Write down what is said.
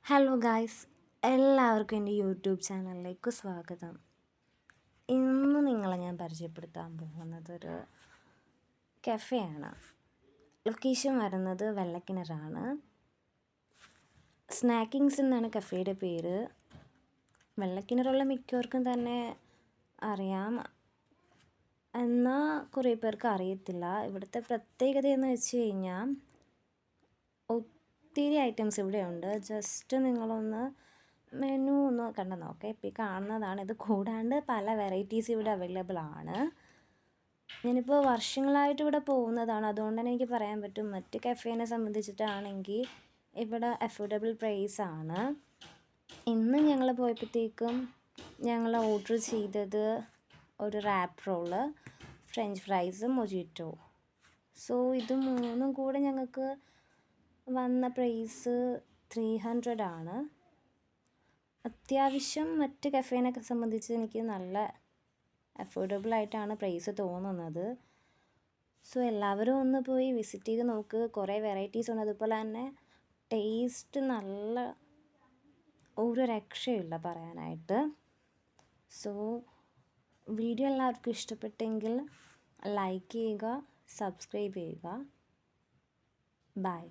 Hello guys, എല്ലാവർക്കും എൻ്റെ YouTube ചാനലിലേക്ക് സ്വാഗതം. ഇന്ന് നിങ്ങളെ ഞാൻ പരിചയപ്പെടുത്താൻ പോകുന്നത് ഒരു കഫേയാണ്. ലൊക്കേഷൻ വരുന്നത് വെള്ളക്കിണറാണ്. സ്നാക്കിങ്സ് എന്നാണ് കഫേയുടെ പേര്. വെള്ളക്കിണറുള്ള മിക്കവർക്കും തന്നെ അറിയാം, എന്നാൽ കുറേ പേർക്ക് അറിയത്തില്ല. ഇവിടുത്തെ പ്രത്യേകത എന്ന് വെച്ച് കഴിഞ്ഞാൽ ഒത്തിരി ഐറ്റംസ് ഇവിടെ ഉണ്ട്. ജസ്റ്റ് നിങ്ങളൊന്ന് മെനു ഒന്ന് കണ്ടു നോക്കാം. ഇപ്പോൾ ഈ കാണുന്നതാണ്. ഇത് കൂടാണ്ട് പല വെറൈറ്റീസ് ഇവിടെ അവൈലബിൾ ആണ്. ഞാനിപ്പോൾ വർഷങ്ങളായിട്ട് ഇവിടെ പോകുന്നതാണ്, അതുകൊണ്ട് തന്നെ എനിക്ക് പറയാൻ പറ്റും. മറ്റ് കഫേനെ സംബന്ധിച്ചിട്ടാണെങ്കിൽ ഇവിടെ അഫോർഡബിൾ പ്രൈസ് ആണ്. ഇന്ന് ഞങ്ങൾ പോയപ്പോഴത്തേക്കും ഞങ്ങൾ ഓർഡർ ചെയ്തത് ഒരു wrap roll, french fries, mojito. So ഇത് മൂന്നും കൂടെ ഞങ്ങൾക്ക് വന്ന പ്രൈസ് 300 ആണ്. അത്യാവശ്യം മറ്റ് കഫേനൊക്കെ സംബന്ധിച്ച് എനിക്ക് നല്ല അഫോർഡബിളായിട്ടാണ് പ്രൈസ് തോന്നുന്നത്. സോ എല്ലാവരും ഒന്ന് പോയി വിസിറ്റ് ചെയ്ത് നോക്ക്. കുറേ വെറൈറ്റീസ് ഉണ്ട്. അതുപോലെ തന്നെ ടേസ്റ്റ് നല്ല ഒരു രക്ഷയില്ല പറയാനായിട്ട്. സോ വീഡിയോ എല്ലാവർക്കും ഇഷ്ടപ്പെട്ടെങ്കിൽ ലൈക്ക് ചെയ്യുക, സബ്സ്ക്രൈബ് ചെയ്യുക. ബൈ.